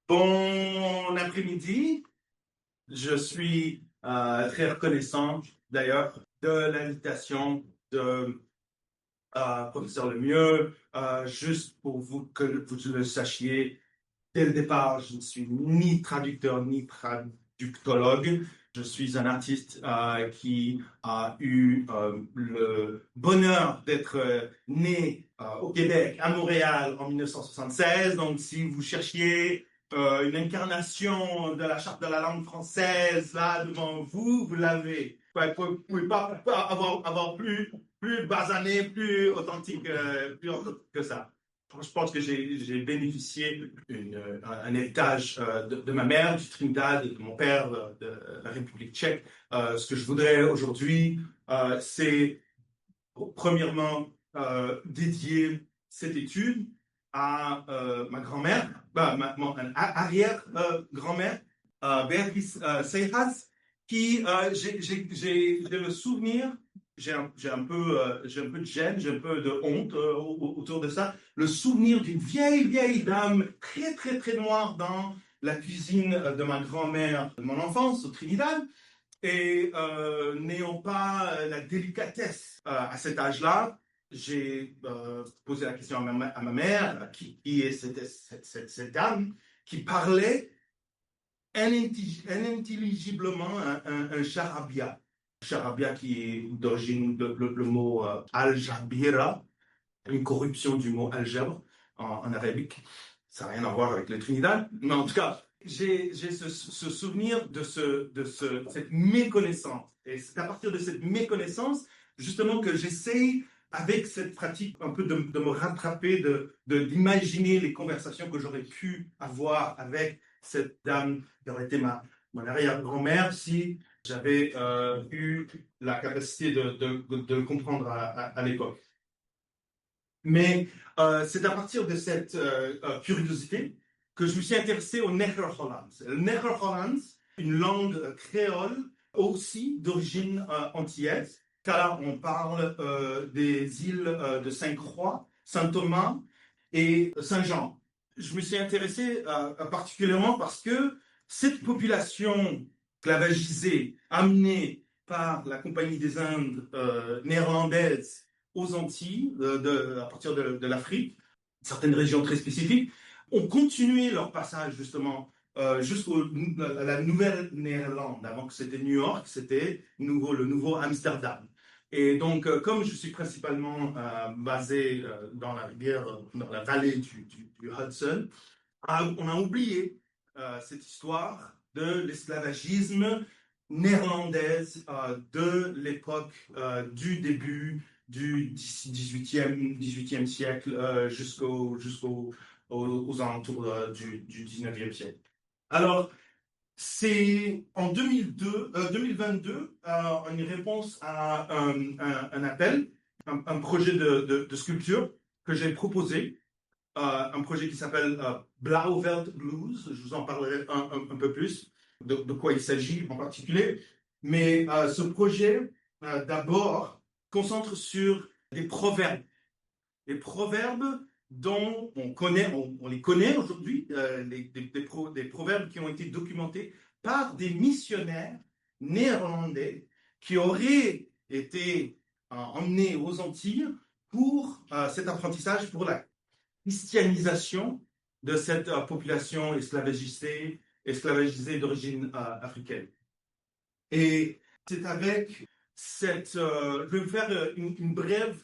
Bon après-midi. Je suis très reconnaissant d'ailleurs de l'invitation de professeur Lemieux. Juste pour vous que vous le sachiez, dès le départ, je ne suis ni traducteur ni traductologue. Je suis un artiste qui a eu le bonheur d'être né au Québec, à Montréal, en 1976. Donc, si vous cherchiez une incarnation de la charte de la langue française, là, devant vous, vous l'avez. Vous ne pouvez pas avoir plus basané, plus authentique que ça. Je pense que j'ai bénéficié un héritage de ma mère, du Trinidad, et de mon père, de la République tchèque. Ce que je voudrais aujourd'hui, c'est premièrement dédier cette étude à ma grand-mère, mon arrière-grand-mère, Béatrice Seijas, qui j'ai le souvenir, j'ai un peu de gêne, j'ai un peu de honte autour de ça, le souvenir d'une vieille dame très noire dans la cuisine de ma grand-mère de mon enfance au Trinidad. Et n'ayant pas la délicatesse à cet âge-là, j'ai posé la question à ma mère, qui est cette dame qui parlait inintelligiblement un charabia. Charabia qui est d'origine, le mot al-jabira, une corruption du mot algèbre en arabique. Ça n'a rien à voir avec le Trinidad, mais en tout cas, j'ai ce souvenir de cette méconnaissance. Et c'est à partir de cette méconnaissance, justement, que j'essaye, avec cette pratique, un peu de me rattraper, d'imaginer les conversations que j'aurais pu avoir avec cette dame qui aurait été mon arrière-grand-mère si j'avais eu la capacité de comprendre à l'époque. Mais c'est à partir de cette curiosité que je me suis intéressé au Nederlands. Le Nederlands, une langue créole aussi d'origine antillaise, car on parle des îles de Sainte-Croix, Saint-Thomas et Saint-Jean. Je me suis intéressé particulièrement parce que cette population clavagisée, amenée par la Compagnie des Indes néerlandaise aux Antilles, à partir de l'Afrique, certaines régions très spécifiques, ont continué leur passage justement jusqu'à la Nouvelle-Néerlande. Avant que c'était New York, c'était le nouveau Amsterdam. Et donc, comme je suis principalement basé dans la rivière, dans la vallée du Hudson, on a oublié cette histoire de l'esclavagisme néerlandaise de l'époque du début du 18e siècle aux alentours du 19e siècle. Alors, c'est en 2022, une réponse à un appel, un projet de sculpture que j'ai proposé, un projet qui s'appelle Blauwelt Blues. Je vous en parlerai un peu plus de quoi il s'agit en particulier. Mais ce projet, d'abord, concentre sur des proverbes. Des proverbes dont on les connaît aujourd'hui, des proverbes qui ont été documentés par des missionnaires néerlandais qui auraient été emmenés aux Antilles pour cet apprentissage, pour la christianisation de cette population esclavagisée d'origine africaine. Et c'est avec je vais vous faire une brève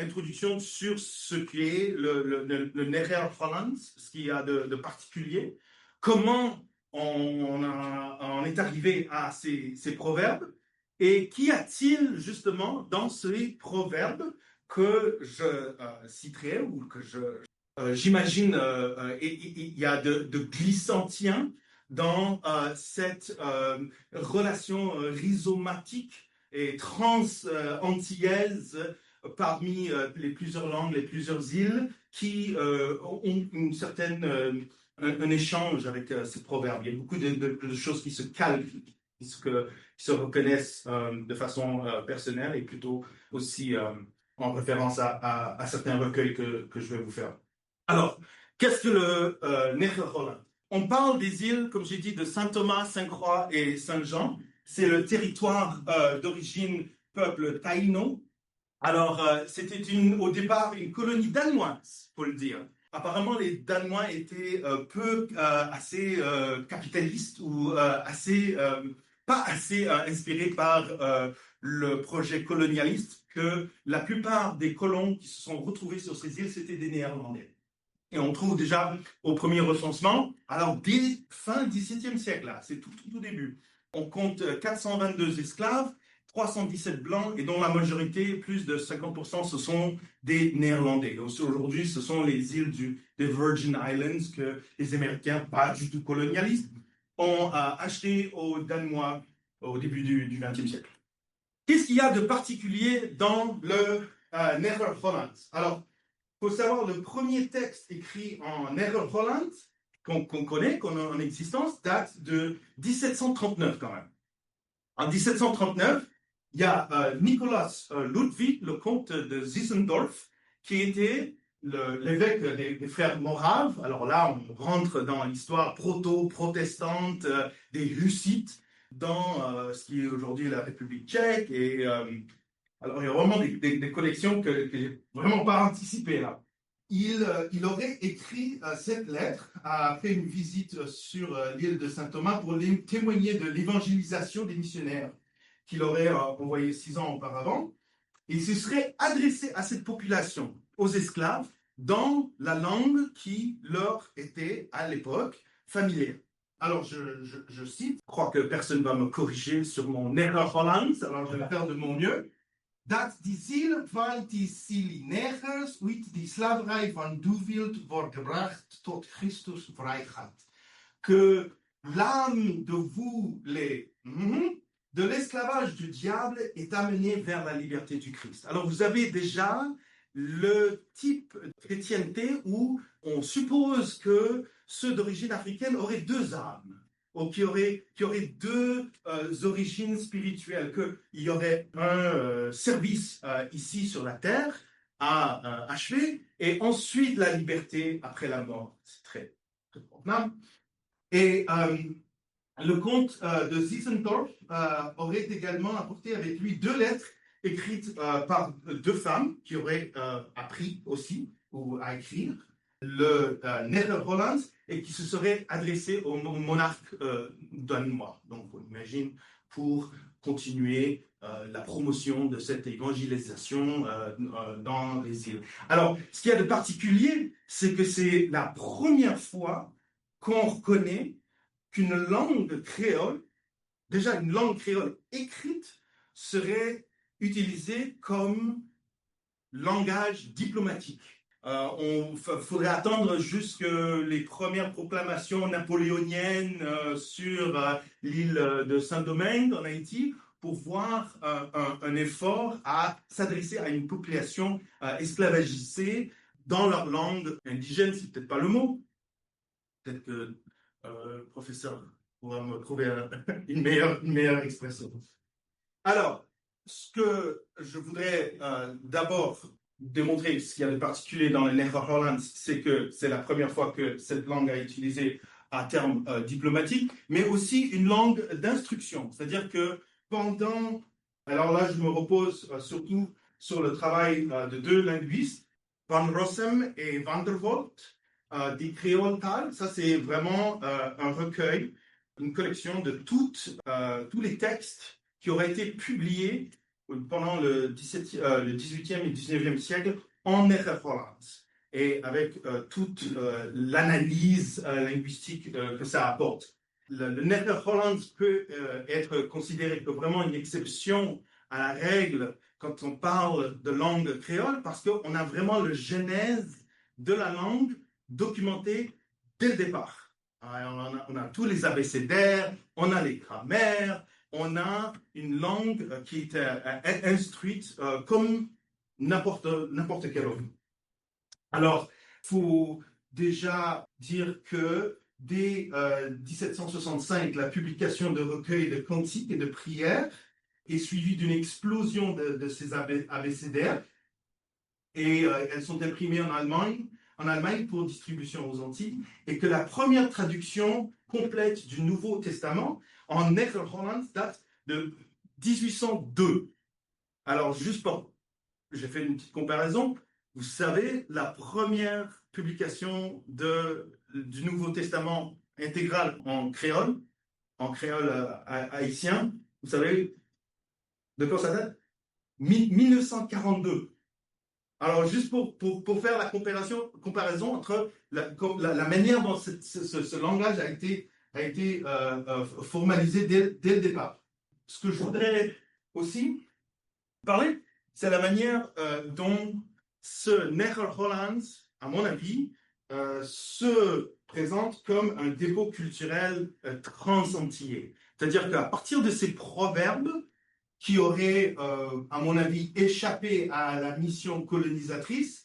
introduction sur ce qu'est le Nederlands, ce qu'il y a de particulier, comment on est arrivé à ces proverbes, et qu'y a-t-il justement dans ces proverbes que je citerai ou que j'imagine il y a de glissantien dans cette relation rhizomatique et trans-antillaise parmi les plusieurs langues, les plusieurs îles qui ont une certaine un échange avec ces proverbes. Il y a beaucoup de choses qui se calquent, qui se reconnaissent de façon personnelle et plutôt aussi en référence à certains recueils que je vais vous faire. Alors, qu'est-ce que le Nederland? On parle des îles, comme j'ai dit, de Saint-Thomas, Sainte-Croix et Saint-Jean. C'est le territoire d'origine peuple taïno. Alors, c'était au départ une colonie danoise, faut le dire. Apparemment, les Danois étaient assez capitalistes ou pas assez inspirés par le projet colonialiste, que la plupart des colons qui se sont retrouvés sur ces îles, c'était des Néerlandais. Et on trouve déjà au premier recensement, alors dès fin 17e siècle, là, c'est tout début, on compte 422 esclaves, 317 blancs, et dont la majorité, plus de 50%, ce sont des Néerlandais. Aujourd'hui, ce sont les îles des Virgin Islands que les Américains, pas du tout colonialistes, ont acheté aux Danois au début du XXe siècle. Qu'est-ce qu'il y a de particulier dans le Netherlands? Alors, il faut savoir, le premier texte écrit en Netherlands qu'on connaît, qu'on a en existence, date de 1739 quand même. En 1739, il y a Nicolas Ludwig, le comte de Zinzendorf, qui était l'évêque des frères moraves. Alors là, on rentre dans l'histoire proto-protestante des Hussites, dans ce qui est aujourd'hui la République tchèque. Et alors, il y a vraiment des collections que j'ai vraiment pas anticipées là. Il aurait écrit cette lettre après une visite sur l'île de Saint-Thomas pour témoigner de l'évangélisation des missionnaires qu'il aurait envoyé 6 ans auparavant. Et il se serait adressé à cette population, aux esclaves, dans la langue qui leur était à l'époque familière. Alors, je cite, je crois que personne ne va me corriger sur mon Nederlands, alors je vais faire de mon mieux. Dat die ziel van die Silinegers uit die slaverij van Duvild wordt gebracht tot Christus vrijgaat. Que l'âme de vous, de l'esclavage du diable est amenée vers la liberté du Christ. Alors vous avez déjà le type de chrétienté où on suppose que ceux d'origine africaine auraient 2 âmes, ou qui aurait 2 origines spirituelles, qu'il y aurait un service ici sur la terre à achever, et ensuite la liberté après la mort. C'est très convenable. Et le comte de Zinzendorf aurait également apporté avec lui 2 lettres écrites par 2 femmes qui auraient appris aussi ou à écrire le Netherlands et qui se serait adressé au monarque danois. Donc, on imagine, pour continuer la promotion de cette évangélisation dans les îles. Alors, ce qu'il y a de particulier, c'est que c'est la première fois qu'on reconnaît qu'une langue créole, déjà une langue créole écrite, serait utilisée comme langage diplomatique. Il faudrait attendre jusque les premières proclamations napoléoniennes sur l'île de Saint-Domingue en Haïti pour voir un effort à s'adresser à une population esclavagisée dans leur langue indigène, c'est peut-être pas le mot. Peut-être que le professeur pourra me trouver une meilleure expression. Alors, ce que je voudrais d'abord démontrer, ce qu'il y a de particulier dans le Netherlands, c'est que c'est la première fois que cette langue a été utilisée à terme diplomatique, mais aussi une langue d'instruction. C'est-à-dire que alors là, je me repose surtout sur le travail de 2 linguistes, Van Rossem et Van der Voort, des créoles-tales. Ça, c'est vraiment un recueil, une collection de tous les textes qui auraient été publiés pendant le 18e et 19e siècle en Netherlands, et avec toute l'analyse linguistique que ça apporte. Le Netherlands peut être considéré comme vraiment une exception à la règle quand on parle de langue créole, parce qu'on a vraiment le genèse de la langue documentée dès le départ. On a tous les abécédaires, on a les grammaires, on a une langue qui est instruite comme n'importe quelle autre. Alors, il faut déjà dire que dès 1765, la publication de recueils de cantiques et de prières est suivie d'une explosion de ces abécédaires, et elles sont imprimées en Allemagne, en Allemagne pour distribution aux Antilles, et que la première traduction complète du Nouveau Testament en Nederlands date de 1802. Alors, j'ai fait une petite comparaison. Vous savez, la première publication du Nouveau Testament intégral en créole haïtien, vous savez de quoi ça date? 1942. Alors, juste pour faire la comparaison entre la manière dont ce langage a été formalisé dès le départ. Ce que je voudrais aussi parler, c'est la manière dont ce Nederlands, à mon avis, se présente comme un dépôt culturel transantillais. C'est-à-dire qu'à partir de ces proverbes, qui auraient, à mon avis, échappé à la mission colonisatrice,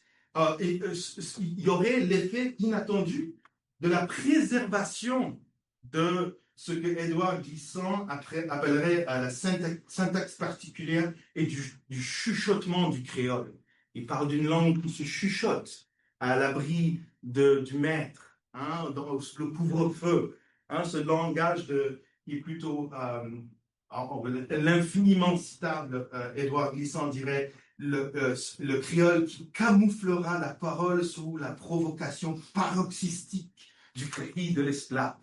il y aurait l'effet inattendu de la préservation de ce que Édouard Glissant appellerait à la syntaxe particulière et du chuchotement du créole. Il parle d'une langue qui se chuchote à l'abri du maître, hein, dans le couvre-feu. Hein, ce langage qui est plutôt l'infiniment citable Édouard Glissant dirait le créole qui camouflera la parole sous la provocation paroxystique du cri de l'esclave.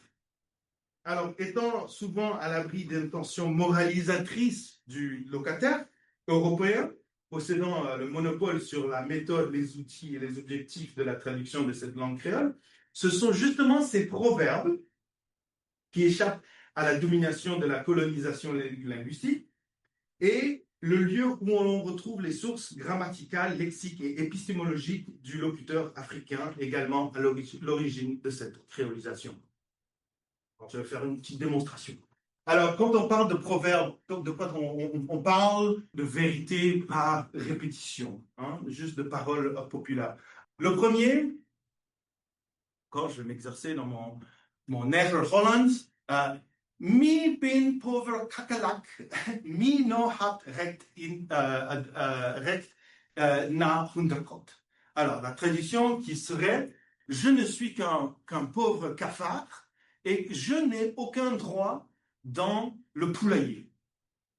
Alors, étant souvent à l'abri d'intentions moralisatrices du locataire européen, possédant le monopole sur la méthode, les outils et les objectifs de la traduction de cette langue créole, ce sont justement ces proverbes qui échappent à la domination de la colonisation linguistique et le lieu où on retrouve les sources grammaticales, lexiques et épistémologiques du locuteur africain, également à l'origine de cette créolisation. Alors, je vais faire une petite démonstration. Alors, quand on parle de proverbes, on parle de vérité par répétition, hein, juste de paroles populaires. Le premier, quand je vais m'exercer dans mon Nederlands, mi bin pauvre kakalak, mi no hat recht na hunderkot. Alors, la traduction qui serait « Je ne suis qu'un pauvre cafard et je n'ai aucun droit dans le poulailler ».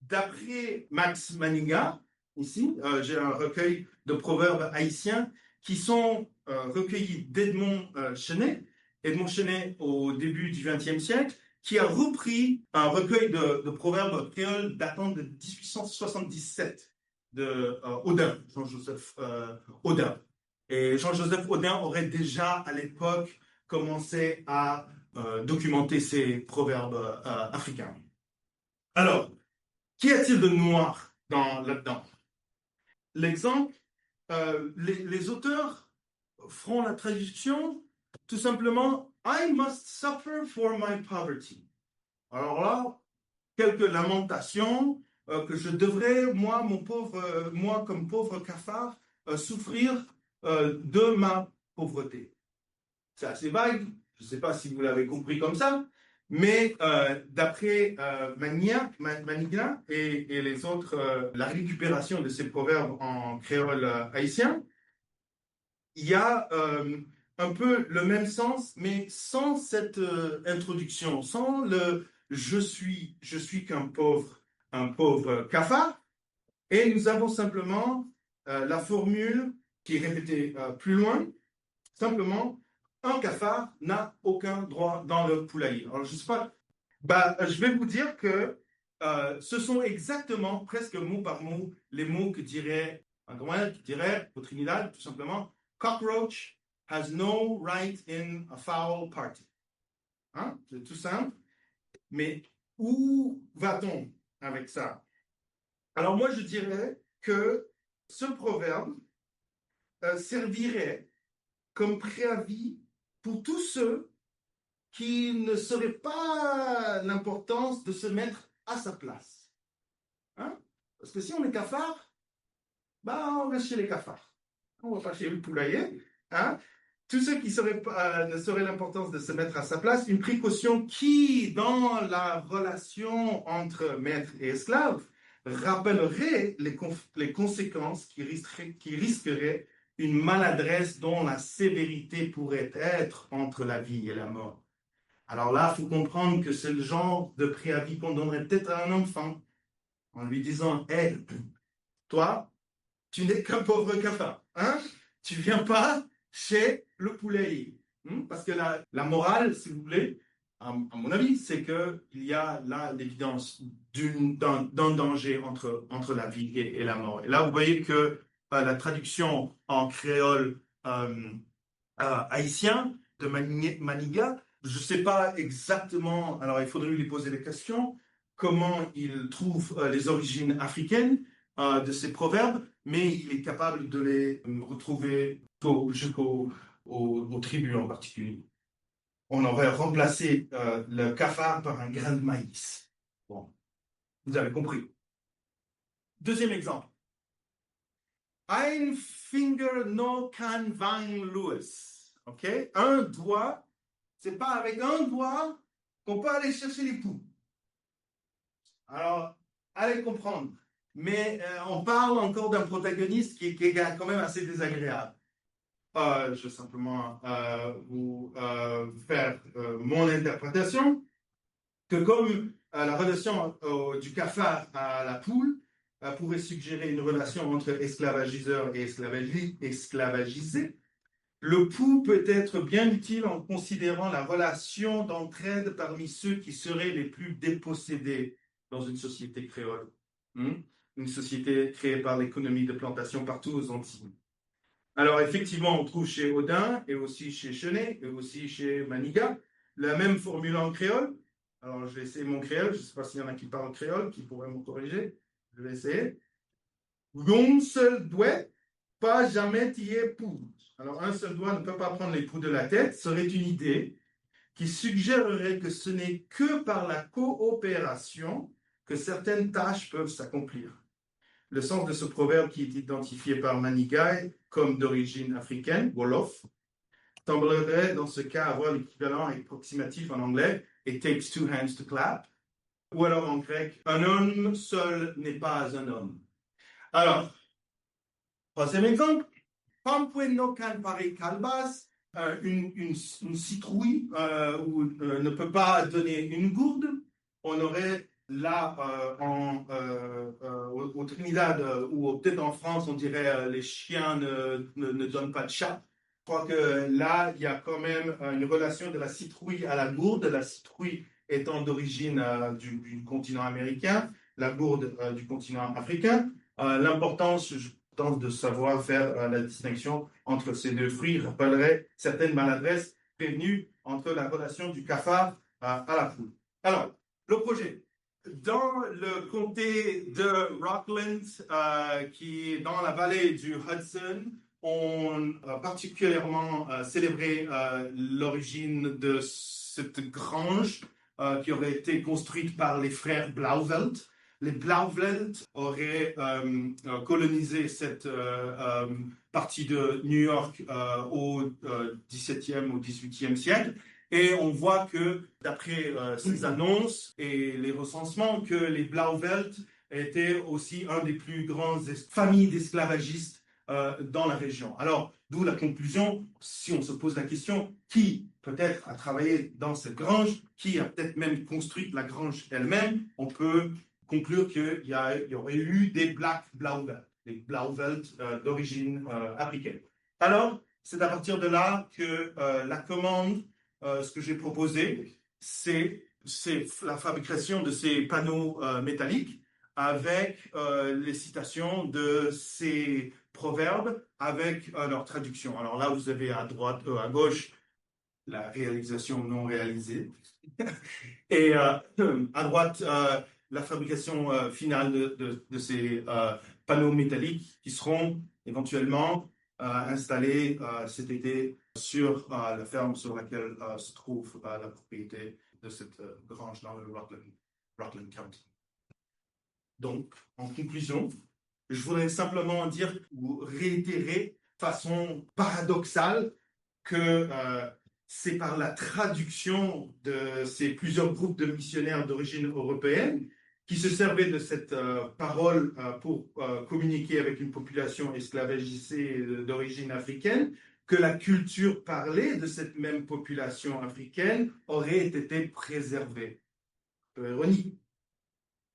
D'après Max Maniga, ici, j'ai un recueil de proverbes haïtiens qui sont recueillis d'Edmond Chenet. Edmond Chenet, au début du XXe siècle, qui a repris un recueil de proverbes créoles datant de 1877 de Audin, Jean-Joseph Audin. Et Jean-Joseph Audin aurait déjà, à l'époque, commencé à documenter ces proverbes africains. Alors, qu'y a-t-il de noir là-dedans? L'exemple, les auteurs feront la traduction tout simplement « I must suffer for my poverty ». Alors là, quelques lamentations que je devrais, moi comme pauvre cafard, souffrir de ma pauvreté. C'est assez vague, je ne sais pas si vous l'avez compris comme ça, mais d'après Manigna et les autres, la récupération de ces proverbes en créole haïtien, il y a un peu le même sens, mais sans cette introduction, sans le « je suis qu'un pauvre cafard », et nous avons simplement la formule qui est répétée plus loin, simplement « un cafard n'a aucun droit dans le poulailler ». Alors, je sais pas, je vais vous dire que ce sont exactement, presque mot par mot, les mots que dirait un grand qui dirait au Trinidad, tout simplement, « cockroach has no right in a fowl party ». Hein? C'est tout simple. Mais où va-t-on avec ça? Alors moi, je dirais que ce proverbe servirait comme préavis pour tous ceux qui ne seraient pas l'importance de se mettre à sa place. Hein? Parce que si on est cafard, on reste chez les cafards. On ne va pas chez le poulailler. Hein? Tous ceux qui ne sauraient l'importance de se mettre à sa place, une précaution qui, dans la relation entre maître et esclave, rappellerait les conséquences qui risqueraient une maladresse dont la sévérité pourrait être entre la vie et la mort. Alors là, il faut comprendre que c'est le genre de préavis qu'on donnerait peut-être à un enfant en lui disant, hé, toi, tu n'es qu'un pauvre cafard, hein? Tu viens pas chez le poulailler. Parce que la morale, si vous voulez, à mon avis, c'est qu'il y a là l'évidence d'un danger entre la vie et la mort. Et là, vous voyez que la traduction en créole haïtien de Maniga, je ne sais pas exactement, alors il faudrait lui poser des questions, comment il trouve les origines africaines de ces proverbes, mais il est capable de les retrouver jusqu'aux tribus en particulier. On aurait remplacé le cafard par un grain de maïs. Bon, vous avez compris. Deuxième exemple. Ein finger no can find Lewis. OK? Un doigt, c'est pas avec un doigt qu'on peut aller chercher les poux. Alors, allez comprendre. Mais on parle encore d'un protagoniste qui est quand même assez désagréable. Je vais simplement vous faire mon interprétation, que comme la relation du cafard à la poule pourrait suggérer une relation entre esclavagiseur et esclavagisé, le pouls peut être bien utile en considérant la relation d'entraide parmi ceux qui seraient les plus dépossédés dans une société créole. Une société créée par l'économie de plantation partout aux Antilles. Alors effectivement, on trouve chez Odin et aussi chez Chenet et aussi chez Maniga la même formule en créole. Alors je vais essayer mon créole, je ne sais pas s'il y en a qui parlent créole, qui pourraient me corriger. Je vais essayer. Un seul doigt, pas jamais tirer poudre. Alors un seul doigt ne peut pas prendre les poux de la tête, serait une idée qui suggérerait que ce n'est que par la coopération que certaines tâches peuvent s'accomplir. Le sens de ce proverbe, qui est identifié par Manigaï comme d'origine africaine, Wolof, semblerait dans ce cas avoir l'équivalent approximatif en anglais, it takes two hands to clap, ou alors en grec, un homme seul n'est pas un homme. Alors, troisième exemple, Pampueno can pare calbas, une citrouille ne peut pas donner une gourde. On aurait là au Trinidad ou peut-être en France, on dirait les chiens ne donnent pas de chat. Je crois que là, il y a quand même une relation de la citrouille à la gourde, la citrouille étant d'origine du continent américain, la gourde du continent africain. L'importance, je pense, de savoir faire la distinction entre ces deux fruits rappellerait certaines maladresses prévenues entre la relation du cafard à la poule. Alors, le projet. Dans le comté de Rockland, qui est dans la vallée du Hudson, on a particulièrement célébré l'origine de cette grange qui aurait été construite par les frères Blauvelt. Les Blauvelt auraient colonisé cette partie de New York au XVIIe ou XVIIIe siècle. Et on voit que, d'après ces annonces et les recensements, que les Blauvelt étaient aussi un des plus grandes familles d'esclavagistes dans la région. Alors, d'où la conclusion, si on se pose la question, qui peut-être a travaillé dans cette grange, qui a peut-être même construit la grange elle-même, on peut conclure qu'il y aurait eu des Black Blauvelt, des Blauvelt d'origine africaine. Alors, c'est à partir de là que la commande, ce que j'ai proposé, c'est la fabrication de ces panneaux métalliques avec les citations de ces proverbes avec leur traduction. Alors là, vous avez à droite, à gauche, la réalisation non réalisée. Et à droite, la fabrication finale de ces panneaux métalliques qui seront éventuellement installés cet été sur la ferme sur laquelle se trouve la propriété de cette grange dans le Rockland County. Donc, en conclusion, je voudrais simplement dire ou réitérer de façon paradoxale que c'est par la traduction de ces plusieurs groupes de missionnaires d'origine européenne qui se servaient de cette parole pour communiquer avec une population esclavagisée d'origine africaine, que la culture parlée de cette même population africaine aurait été préservée. Ironique.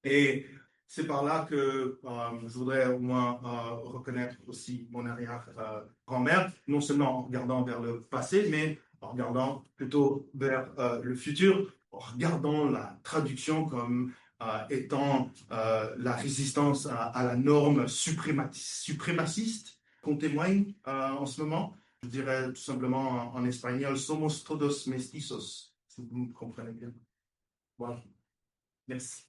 Et c'est par là que je voudrais au moins reconnaître aussi mon arrière-grand-mère, non seulement en regardant vers le passé, mais en regardant plutôt vers le futur, en regardant la traduction comme étant la résistance à la norme suprémaciste qu'on témoigne en ce moment. Je dirais tout simplement en espagnol, somos todos mestizos, si vous me comprenez bien. Voilà. Merci.